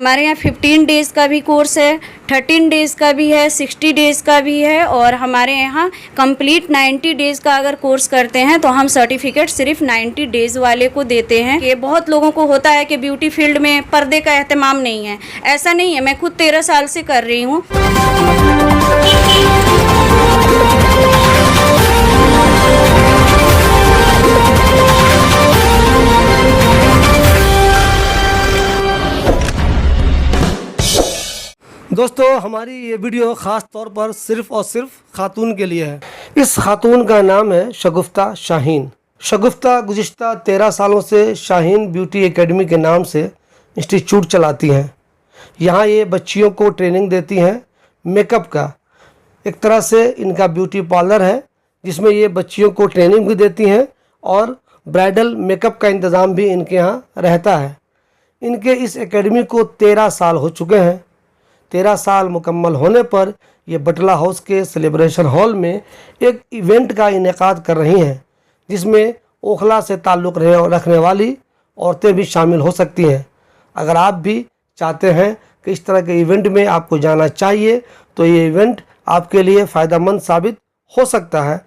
हमारे यहाँ 15 डेज़ का भी कोर्स है, 13 डेज़ का भी है, 60 डेज़ का भी है और हमारे यहाँ कंप्लीट 90 डेज़ का अगर कोर्स करते हैं तो हम सर्टिफिकेट सिर्फ 90 डेज़ वाले को देते हैं। ये बहुत लोगों को होता है कि ब्यूटी फील्ड में पर्दे का एहतमाम नहीं है, ऐसा नहीं है। मैं खुद 13 साल से कर रही हूँ। दोस्तों, हमारी ये वीडियो ख़ास तौर पर सिर्फ़ और सिर्फ ख़ातून के लिए है। इस ख़ातून का नाम है शगुफ्ता शाहीन। शगुफ्ता गुज़िश्ता 13 सालों से शाहीन ब्यूटी एकेडमी के नाम से इंस्टीट्यूट चलाती हैं। यहाँ ये बच्चियों को ट्रेनिंग देती हैं मेकअप का। एक तरह से इनका ब्यूटी पार्लर है जिसमें ये बच्चियों को ट्रेनिंग भी देती हैं और ब्राइडल मेकअप का इंतज़ाम भी इनके यहाँ रहता है। इनके इस एकेडमी को 13 साल हो चुके हैं। 13 साल मुकम्मल होने पर ये बटला हाउस के सेलिब्रेशन हॉल में एक इवेंट का इनेकाद कर रही हैं जिसमें ओखला से ताल्लुक़ रखने वाली औरतें भी शामिल हो सकती हैं। अगर आप भी चाहते हैं कि इस तरह के इवेंट में आपको जाना चाहिए तो ये इवेंट आपके लिए फ़ायदेमंद साबित हो सकता है।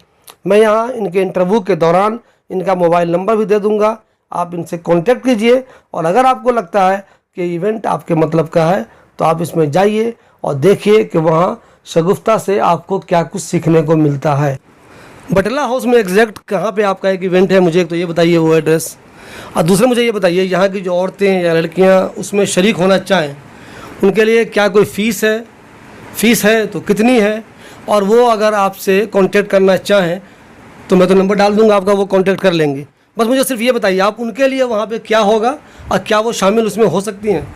मैं यहाँ इनके इंटरव्यू के दौरान इनका मोबाइल नंबर भी दे दूँगा, आप इनसे कॉन्टेक्ट कीजिए और अगर आपको लगता है कि इवेंट आपके मतलब का है तो आप इसमें जाइए और देखिए कि वहाँ शगुफ्ता से आपको क्या कुछ सीखने को मिलता है। बटला हाउस में एग्जैक्ट कहाँ पे आपका एक इवेंट है, मुझे एक तो ये बताइए वो एड्रेस, और दूसरे मुझे ये बताइए यहाँ की जो औरतें या लड़कियाँ उसमें शरीक होना चाहें उनके लिए क्या कोई फ़ीस है तो कितनी है, और वो अगर आपसे कांटेक्ट करना चाहें तो मैं तो नंबर डाल दूँगा आपका, वो कांटेक्ट कर लेंगे। बस मुझे सिर्फ ये बताइए आप उनके लिए वहाँ पे क्या होगा और क्या वो शामिल उसमें हो सकती हैं।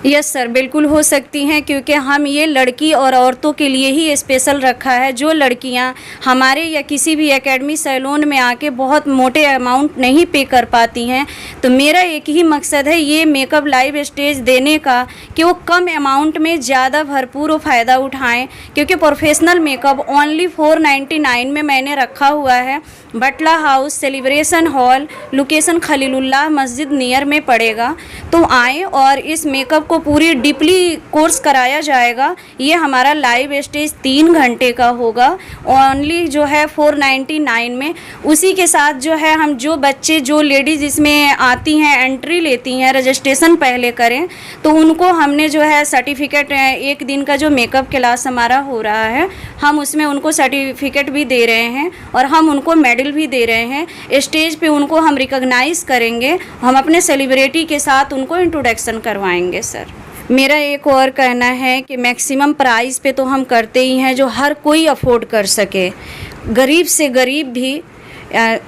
यस सर, बिल्कुल हो सकती हैं क्योंकि हम ये लड़की और औरतों के लिए ही स्पेशल रखा है। जो लड़कियां हमारे या किसी भी एकेडमी सैलून में आके बहुत मोटे अमाउंट नहीं पे कर पाती हैं, तो मेरा एक ही मकसद है ये मेकअप लाइव स्टेज देने का कि वो कम अमाउंट में ज़्यादा भरपूर फ़ायदा उठाएं। क्योंकि प्रोफेशनल मेकअप ओनली 499 में मैंने रखा हुआ है। Batla house celebration hall, location Khalilullah Masjid near में पड़ेगा। तो आएँ और इस मेकअप को पूरी डीपली कोर्स कराया जाएगा। ये हमारा लाइव स्टेज 3 घंटे का होगा, ओनली जो है 499 में। उसी के साथ जो है हम जो बच्चे जो लेडीज़ इसमें आती हैं, एंट्री लेती हैं, रजिस्ट्रेशन पहले करें तो उनको हमने जो है सर्टिफिकेट, एक दिन का जो मेकअप क्लास हमारा हो रहा है हम उसमें उनको सर्टिफिकेट भी दे रहे हैं और हम उनको मेडल भी दे रहे हैं। स्टेज पे उनको हम रिकॉग्नाइज़ करेंगे, हम अपने सेलिब्रिटी के साथ उनको इंट्रोडक्शन करवाएंगे। सर, मेरा एक और कहना है कि मैक्सिमम प्राइस पे तो हम करते ही हैं जो हर कोई अफोर्ड कर सके, गरीब से गरीब भी।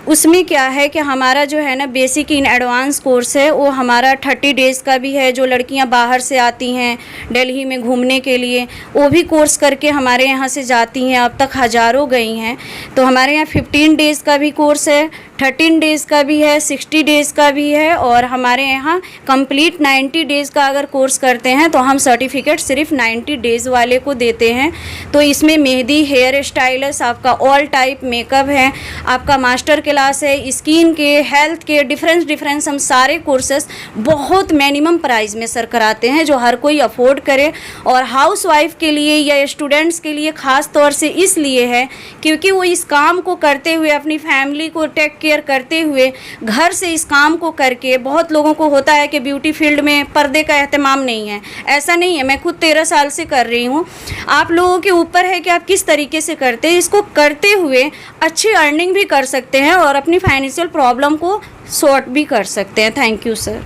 उसमें क्या है कि हमारा जो है ना बेसिक इन एडवांस कोर्स है, वो हमारा 30 डेज़ का भी है। जो लड़कियां बाहर से आती हैं दिल्ली में घूमने के लिए, वो भी कोर्स करके हमारे यहाँ से जाती हैं, अब तक हज़ारों गई हैं। तो हमारे यहाँ 15 डेज़ का भी कोर्स है, 13 डेज़ का भी है, 60 डेज़ का भी है और हमारे यहाँ कंप्लीट 90 डेज़ का अगर कोर्स करते हैं तो हम सर्टिफिकेट सिर्फ 90 डेज़ वाले को देते हैं। तो इसमें मेहंदी, हेयर स्टाइलिस्ट, आपका ऑल टाइप मेकअप है, आपका मास्टर क्लास है, स्किन के, हेल्थ के, डिफरेंस हम सारे कोर्सेस बहुत मिनिमम प्राइस में सर कराते हैं जो हर कोई अफोर्ड करे। और हाउस वाइफ के लिए या स्टूडेंट्स के लिए ख़ास तौर से इसलिए है क्योंकि वो इस काम को करते हुए अपनी फैमिली को टेक केयर करते हुए घर से इस काम को करके, बहुत लोगों को होता है कि ब्यूटी फील्ड में पर्दे का एहतमाम नहीं है, ऐसा नहीं है। मैं खुद 13 साल से कर रही हूँ। आप लोगों के ऊपर है कि आप किस तरीके से करते हैं। इसको करते हुए अच्छी अर्निंग भी कर सकते हैं और अपनी फाइनेंशियल प्रॉब्लम को सॉर्ट भी कर सकते हैं। Thank you sir.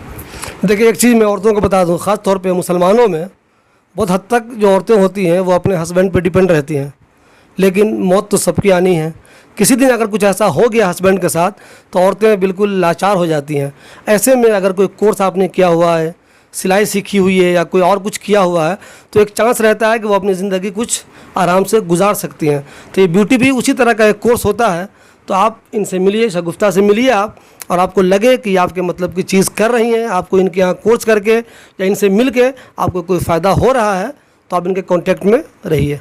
देखिए, एक चीज़ मैं औरतों को बता दूं, ख़ास तौर पे मुसलमानों में बहुत हद तक जो औरतें होती हैं वो अपने हस्बैंड पे डिपेंड रहती हैं, लेकिन मौत तो सबकी आनी है। किसी दिन अगर कुछ ऐसा हो गया हस्बैंड के साथ तो औरतें बिल्कुल लाचार हो जाती हैं। ऐसे में अगर कोई कोर्स आपने किया हुआ है, सिलाई सीखी हुई है या कोई और कुछ किया हुआ है तो एक चांस रहता है कि वो अपनी ज़िंदगी कुछ आराम से गुजार सकती हैं। तो ये ब्यूटी भी उसी तरह का एक कोर्स होता है। तो आप इनसे मिलिए, शगुफ्ता से मिलिए आप, और आपको लगे कि आपके मतलब की चीज़ कर रही हैं, आपको इनके यहाँ कोर्स करके या इनसे मिल के आपको कोई फ़ायदा हो रहा है तो आप इनके कॉन्टेक्ट में रहिए।